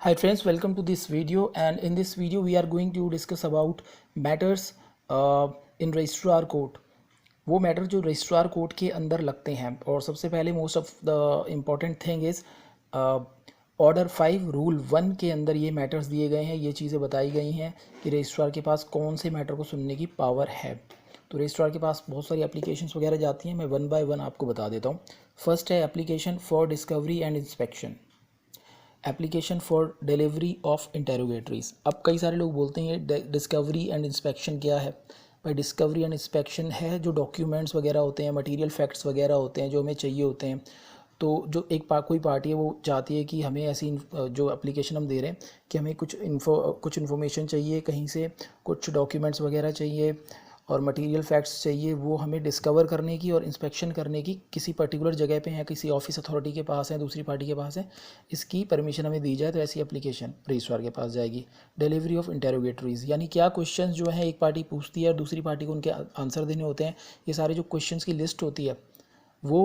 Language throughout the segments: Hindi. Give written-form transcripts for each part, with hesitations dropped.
Hi friends, welcome to this video, and in this video we are going to discuss about matters in registrar court. वो मैटर जो रजिस्ट्रार कोर्ट के अंदर लगते हैं। और सबसे पहले most of the important thing is order 5 rule 1 के अंदर ये मैटर्स दिए गए हैं। ये चीज़ें बताई गई हैं कि रजिस्ट्रार के पास कौन से मैटर को सुनने की पावर है। तो रजिस्ट्रार के पास बहुत सारी एप्लीकेशंस वगैरह जाती हैं। मैं वन बाय वन आपको बता देता हूँ। फर्स्ट है application for discovery and inspection, application for delivery of interrogatories. अब कई सारे लोग बोलते हैं डिस्कवरी एंड इंस्पेक्शन क्या है। भाई डिस्कवरी एंड इंस्पेक्शन है जो डॉक्यूमेंट्स वगैरह होते हैं, मटेरियल फैक्ट्स वगैरह होते हैं जो हमें चाहिए होते हैं। तो जो कोई पार्टी है वो चाहती है कि हमें ऐसी जो एप्लीकेशन हम दे रहे हैं कि हमें कुछ इन्फॉर्मेशन चाहिए कहीं से, कुछ डॉक्यूमेंट्स वगैरह चाहिए और मटेरियल फैक्ट्स चाहिए, वो हमें डिस्कवर करने की और इंस्पेक्शन करने की किसी पर्टिकुलर जगह पे हैं, किसी ऑफिस अथॉरिटी के पास है, दूसरी पार्टी के पास है, इसकी परमिशन हमें दी जाए तो ऐसी एप्लीकेशन रजिस्ट्रार के पास जाएगी। डिलीवरी ऑफ इंटेरोगेटरीज यानी क्या क्वेश्चंस जो है एक पार्टी पूछती है और दूसरी पार्टी को उनके आंसर देने होते हैं। ये सारे जो क्वेश्चंस की लिस्ट होती है वो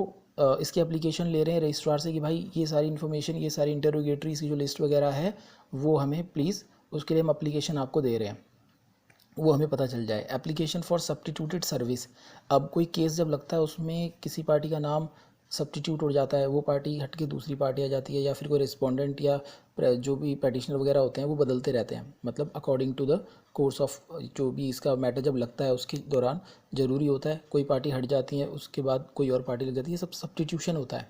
इसकी एप्लीकेशन ले रहे हैं रजिस्ट्रार से कि भाई ये सारी इन्फॉर्मेशन, ये सारी इंटेरोगेटरीज की जो लिस्ट वगैरह है वो हमें प्लीज़, उसके लिए हम एप्लीकेशन आपको दे रहे हैं, वो हमें पता चल जाए। एप्लीकेशन फॉर सब्सटीट्यूटेड सर्विस, अब कोई केस जब लगता है उसमें किसी पार्टी का नाम सब्सटीट्यूट हो जाता है, वो पार्टी हट के दूसरी पार्टी आ जाती है, या फिर कोई रिस्पोंडेंट या जो भी पेटिशनर वगैरह होते हैं वो बदलते रहते हैं, मतलब according to the course of जो भी इसका मैटर जब लगता है उसके दौरान ज़रूरी होता है कोई पार्टी हट जाती है उसके बाद कोई और पार्टी लग जाती है, सब सब्सटीट्यूशन होता है।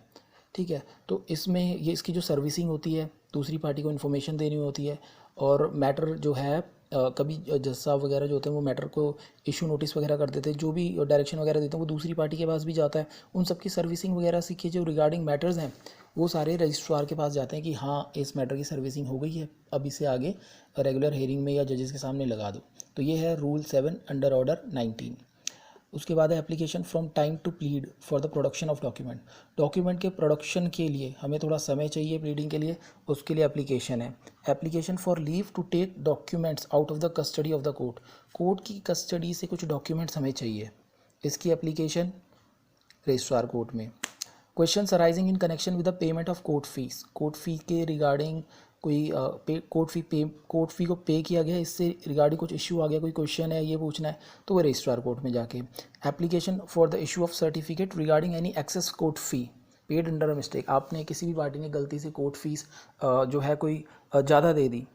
ठीक है, तो इसमें ये इसकी जो सर्विसिंग होती है, दूसरी पार्टी को इन्फॉर्मेशन देनी होती है। और मैटर जो है कभी जज साहब वगैरह जो होते हैं वो मैटर को इशू नोटिस वगैरह कर देते हैं, जो भी डायरेक्शन वगैरह देते हैं वो दूसरी पार्टी के पास भी जाता है। उन सब की सर्विसिंग वगैरह सीखिए, जो रिगार्डिंग मैटर्स हैं वो सारे रजिस्ट्रार के पास जाते हैं कि हाँ इस मैटर की सर्विसिंग हो गई है, अब इसे आगे रेगुलर हेयरिंग में या जजेस के सामने लगा दो। तो ये है रूल 7 अंडर ऑर्डर 19। उसके बाद है application from time to plead for the production of document. Document के प्रोडक्शन के लिए हमें थोड़ा समय चाहिए प्लीडिंग के लिए, उसके लिए एप्लीकेशन है। Application for leave to take documents out of the custody of the court, court की कस्टडी से कुछ डॉक्यूमेंट्स हमें चाहिए, इसकी एप्लीकेशन रजिस्ट्रार कोर्ट में। Questions arising in connection with the payment of court fees, court fee के रिगार्डिंग कोई कोर्ट फी को पे किया गया, इससे रिगार्डिंग कुछ इशू आ गया, कोई क्वेश्चन है ये पूछना है, तो वो रजिस्ट्रार कोर्ट में जाके। Application for the issue of certificate regarding any excess court fee paid under a mistake, आपने किसी भी पार्टी ने गलती से कोर्ट फीस जो है कोई ज़्यादा दे दी,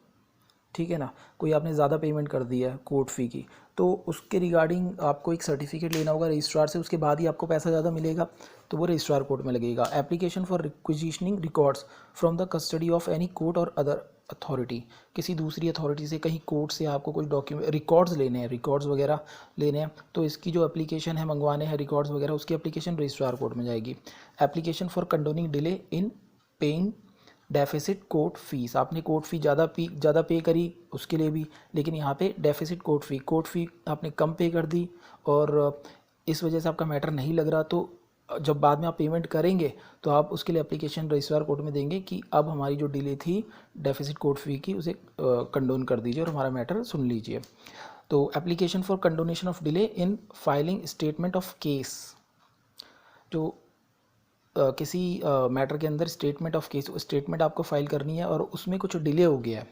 ठीक है ना, कोई आपने ज़्यादा पेमेंट कर दी है कोर्ट फ़ी की, तो उसके रिगार्डिंग आपको एक सर्टिफिकेट लेना होगा रजिस्ट्रार से, उसके बाद ही आपको पैसा ज़्यादा मिलेगा, तो वो रजिस्ट्रार कोर्ट में लगेगा। Application for requisitioning records from the custody of any court और अदर अथॉरिटी, किसी दूसरी अथॉरिटी से, कहीं कोर्ट से आपको कुछ डॉक्यूमेंट रिकॉर्ड्स लेने हैं, रिकॉर्ड्स वगैरह लेने हैं, तो इसकी जो एप्लीकेशन है मंगवाने हैं रिकॉर्ड्स वगैरह, उसकी एप्लीकेशन रजिस्ट्रार कोर्ट में जाएगी। Application for condoning delay in paying deficit court fees, आपने कोर्ट फ़ी ज़्यादा पे करी उसके लिए भी, लेकिन यहाँ पे डेफिसिट कोर्ट फ़ी आपने कम पे कर दी और इस वजह से आपका मैटर नहीं लग रहा, तो जब बाद में आप पेमेंट करेंगे तो आप उसके लिए एप्लीकेशन रजिस्ट्रार कोर्ट में देंगे कि अब हमारी जो डिले थी डेफिसिट कोर्ट फ़ी की उसे कंडोन कर दीजिए और हमारा मैटर सुन लीजिए। तो application for condonation of delay in filing statement of case, जो किसी मैटर के अंदर स्टेटमेंट ऑफ केस, स्टेटमेंट आपको फाइल करनी है और उसमें कुछ डिले हो गया है,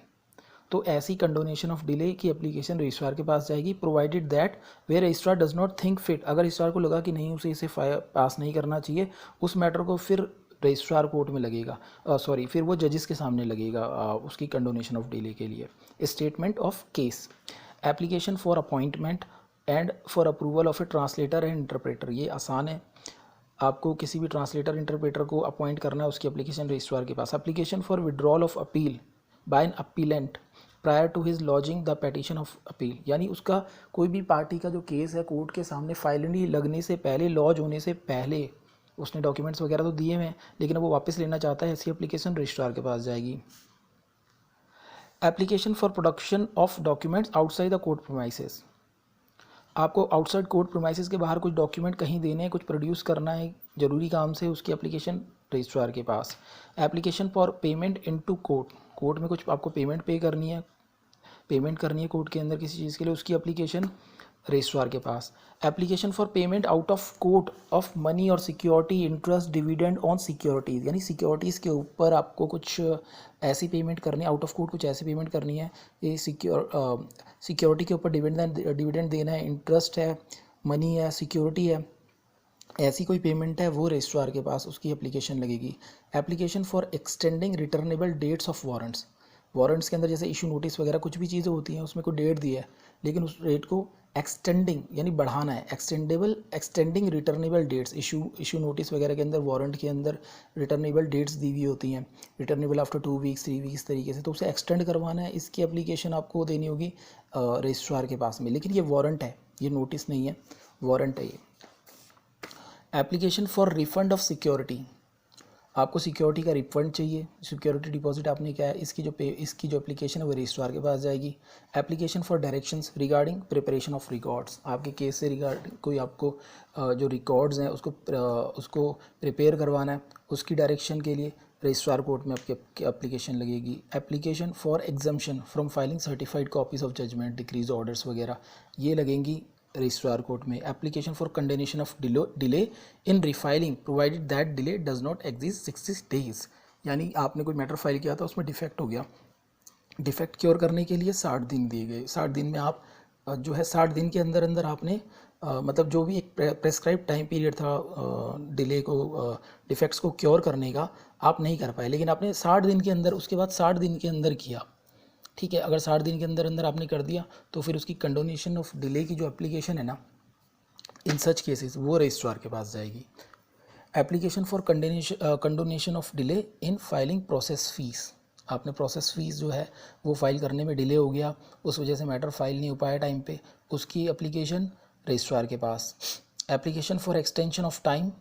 तो ऐसी कंडोनेशन ऑफ डिले की एप्लीकेशन रजिस्ट्रार के पास जाएगी, provided that way registrar does not think fit, अगर रजिस्ट्रार को लगा कि नहीं उसे इसे पास नहीं करना चाहिए, उस मैटर को फिर रजिस्ट्रार कोर्ट में लगेगा, फिर वो जजेस के सामने लगेगा उसकी कंडोनेशन ऑफ डिले के लिए। Statement of case, application for appointment and for approval of A translator and interpreter, ये आसान है, आपको किसी भी ट्रांसलेटर इंटरप्रेटर को अपॉइंट करना है, उसकी एप्लीकेशन रजिस्ट्रार के पास। Application for withdrawal of appeal by an appellant prior to his lodging the petition of appeal, यानी उसका कोई भी पार्टी का जो केस है कोर्ट के सामने फाइनली लगने से पहले, लॉज होने से पहले, उसने डॉक्यूमेंट्स वगैरह तो दिए हैं लेकिन वो वापस लेना चाहता है, ऐसी एप्लीकेशन रजिस्ट्रार के पास जाएगी। Application for production of documents outside the court premises, आपको आउटसाइड कोर्ट प्रीमाइसेस के बाहर कुछ डॉक्यूमेंट कहीं देने हैं, कुछ प्रोड्यूस करना है ज़रूरी काम से, उसकी एप्लीकेशन रजिस्ट्रार के पास। Application for payment into court, court में कुछ आपको पेमेंट पे करनी है, पेमेंट करनी है कोर्ट के अंदर किसी चीज़ के लिए, उसकी एप्लीकेशन रजिस्ट्रार के पास। Application for payment out of court of money और security, interest, dividend on securities, यानी सिक्योरिटीज़ के ऊपर आपको कुछ ऐसी पेमेंट करनी है, आउट ऑफ कोर्ट कुछ ऐसी पेमेंट करनी है, ये सिक्योरिटी के ऊपर डिविडेंड देना है, इंटरेस्ट है, मनी है, सिक्योरिटी है, ऐसी कोई पेमेंट है, वो रजिस्ट्रार के पास उसकी एप्लीकेशन लगेगी। Application for extending returnable dates of warrants, warrants के अंदर जैसे इशू नोटिस वगैरह कुछ भी चीज़ें होती हैं, उसमें कोई डेट दी है लेकिन उस डेट को एक्सटेंडिंग यानी बढ़ाना है, extending returnable dates, issue notice वगैरह के अंदर, वारंट के अंदर रिटर्नेबल डेट्स दी हुई होती हैं, रिटर्नेबल आफ्टर 2 वीक्स 3 वीक्स तरीके से, तो उसे एक्सटेंड करवाना है, इसकी एप्लीकेशन आपको देनी होगी रजिस्ट्रार के पास में। लेकिन ये वारंट है, ये नोटिस नहीं है, वारंट है ये। Application for refund of security, आपको सिक्योरिटी का रिफंड चाहिए, सिक्योरिटी डिपॉजिट आपने क्या है, इसकी जो एप्लीकेशन है वो रजिस्ट्रार के पास जाएगी। Application for directions regarding preparation of records, आपके केस से रिगार्डिंग कोई आपको जो रिकॉर्ड्स हैं उसको प्रिपेयर करवाना है, उसकी डायरेक्शन के लिए रजिस्ट्रार कोर्ट में आपकी एप्लीकेशन लगेगी। Application for exemption from filing certified copies of judgment, decrees, orders वगैरह ये लगेंगी रजिस्ट्रार कोर्ट में। Application for condonation of delay in refiling provided that delay does not exist 60 days, यानी आपने कोई मैटर फाइल किया था, उसमें डिफेक्ट हो गया, डिफेक्ट क्योर करने के लिए 60 दिन दिए गए। 60 दिन में आप जो है 60 दिन के अंदर अंदर आपने मतलब जो भी एक प्रेस्क्राइब टाइम पीरियड था डिले को डिफेक्ट्स को क्योर करने का, आप नहीं कर पाए, लेकिन आपने 60 दिन के अंदर, उसके बाद 60 दिन के अंदर किया, ठीक है। अगर 60 दिन के अंदर अंदर आपने कर दिया तो फिर उसकी कंडोनेशन ऑफ डिले की जो एप्लीकेशन है ना, इन सच केसेस वो रजिस्ट्रार के पास जाएगी। Application for condonation of delay in filing process fees, आपने प्रोसेस फीस जो है वो फाइल करने में डिले हो गया, उस वजह से मैटर फाइल नहीं हो पाया टाइम पे, उसकी एप्लीकेशन रजिस्ट्रार के पास। Application for extension of time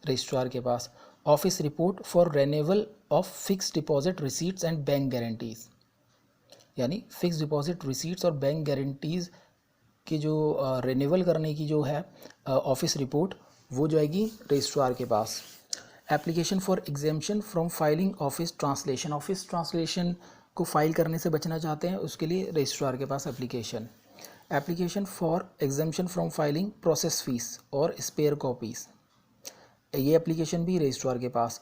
registrar के पास। Office report for renewal of fix deposit receipts and bank guarantees, यानी फिक्स डिपॉजिट रिसीट्स और बैंक गारंटीज़ की जो रिन्यूअल करने की जो है ऑफिस रिपोर्ट, वो जाएगी रजिस्ट्रार के पास। Application for exemption from filing office translation, office translation को फाइल करने से बचना चाहते हैं, उसके लिए रजिस्ट्रार के पास application. Application for exemption from filing process fees और स्पेयर कॉपीज़, ये एप्लीकेशन भी रजिस्ट्रार के पास।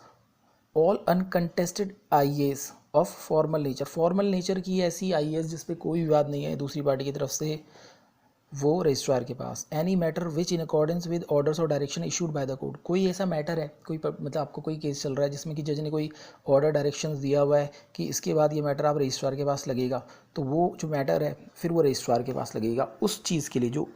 All uncontested IAs of formal nature, formal nature की ऐसी आईएस जिस पे कोई विवाद नहीं है दूसरी पार्टी की तरफ से, वो रजिस्ट्रार के पास। Any matter which in accordance with orders और direction issued by the court, कोई ऐसा मैटर है, कोई मतलब आपको कोई केस चल रहा है जिसमें कि जज ने कोई ऑर्डर डायरेक्शंस दिया हुआ है कि इसके बाद ये मैटर आप रजिस्ट्रार के पास लगेगा, तो वो जो मैटर है फिर वो रजिस्ट्रार के पास लगेगा उस चीज़ के लिए जो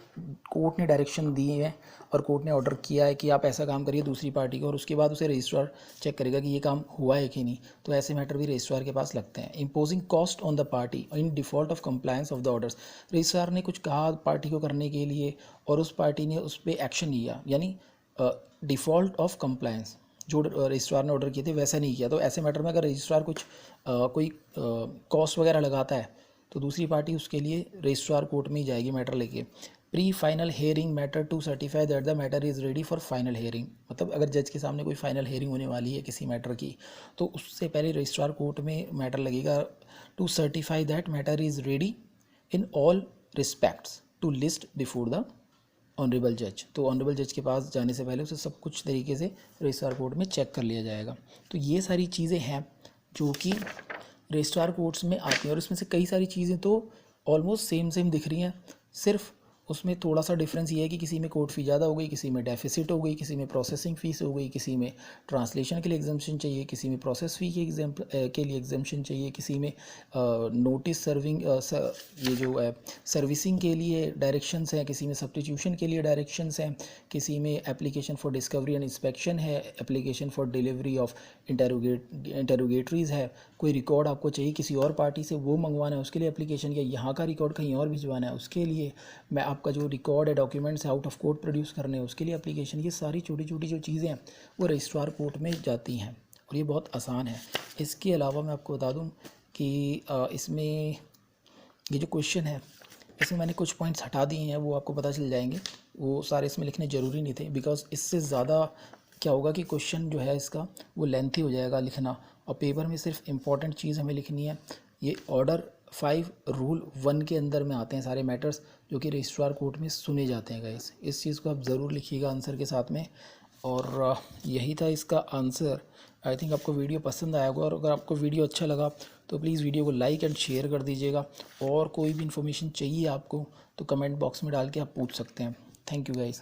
कोर्ट ने डायरेक्शन दिए हैं और कोर्ट ने ऑर्डर किया है कि आप ऐसा काम करिए दूसरी पार्टी को, और उसके बाद उसे रजिस्ट्रार चेक करेगा कि ये काम हुआ है कि नहीं, तो ऐसे मैटर भी रजिस्ट्रार के पास लगते हैं। Imposing cost on the party in default of compliance of the orders, registrar ने कुछ कहा पार्टी को करने के लिए और उस पार्टी ने उस पर एक्शन लिया, यानी डिफ़ॉल्ट ऑफ कंप्लायंस, जो रजिस्ट्रार ने ऑर्डर किए थे वैसा नहीं किया, तो ऐसे मैटर में अगर रजिस्ट्रार कुछ कोई कॉस्ट वगैरह लगाता है तो दूसरी पार्टी उसके लिए रजिस्ट्रार कोर्ट में ही जाएगी मैटर लेके। Pre final hearing matter to certify that the matter is ready for final hearing, मतलब अगर जज के सामने कोई फाइनल हेयरिंग होने वाली है किसी मैटर की, तो उससे पहले रजिस्ट्रार कोर्ट में मैटर लगेगा to certify that matter is ready in all respects to list before the honourable जज, तो ऑनरेबल जज के पास जाने से पहले उसे सब कुछ तरीके से रजिस्ट्रार कोर्ट में चेक कर लिया जाएगा। तो ये सारी चीज़ें हैं जो कि रजिस्ट्रार कोर्ट्स में आती हैं, और इसमें से कई सारी चीज़ें तो ऑलमोस्ट सेम दिख रही हैं, सिर्फ उसमें थोड़ा सा डिफरेंस ये है कि किसी में कोर्ट फ़ी ज़्यादा हो गई, किसी में डेफिसिट हो गई, किसी में प्रोसेसिंग फ़ीस हो गई, किसी में ट्रांसलेशन के लिए एग्जाम्पशन चाहिए, किसी में प्रोसेस फ़ी के लिए एग्जाम्पशन चाहिए, किसी में नोटिस सर्विंग ये जो है सर्विसिंग के लिए डायरेक्शंस हैं, किसी में सब्स्टिट्यूशन के लिए डायरेक्शंस हैं, किसी में application for discovery and inspection है, एप्लीकेशन फॉर डिलीवरी ऑफ इंटेरोगेटरीज़ है, कोई रिकॉर्ड आपको चाहिए किसी और पार्टी से वो मंगवाना है उसके लिए एप्लीकेशन, या यहाँ का रिकॉर्ड कहीं और भिजवाना है उसके लिए, मैं आपका जो रिकॉर्ड है डॉक्यूमेंट्स है आउट ऑफ कोर्ट प्रोड्यूस करने हैं उसके लिए एप्लीकेशन, ये सारी छोटी छोटी जो चीज़ें हैं वो रजिस्ट्रार कोर्ट में जाती हैं और ये बहुत आसान है। इसके अलावा मैं आपको बता दूं कि इसमें ये जो क्वेश्चन है इसमें मैंने कुछ पॉइंट्स हटा दिए हैं, वो आपको पता चल जाएंगे, वो सारे इसमें लिखने ज़रूरी नहीं थे, बिकॉज इससे ज़्यादा क्या होगा कि क्वेश्चन जो है इसका वो लेंथी हो जाएगा लिखना, और पेपर में सिर्फ इम्पॉर्टेंट चीज़ हमें लिखनी है। ये ऑर्डर 5 रूल 1 के अंदर में आते हैं सारे मैटर्स जो कि रजिस्ट्रार कोर्ट में सुने जाते हैं गाइस। इस चीज़ को आप ज़रूर लिखिएगा आंसर के साथ में। और यही था इसका आंसर। आई थिंक आपको वीडियो पसंद आया होगा, और अगर आपको वीडियो अच्छा लगा तो प्लीज़ वीडियो को लाइक एंड शेयर कर दीजिएगा। और कोई भी इन्फॉर्मेशन चाहिए आपको तो कमेंट बॉक्स में डाल के आप पूछ सकते हैं। Thank you guys.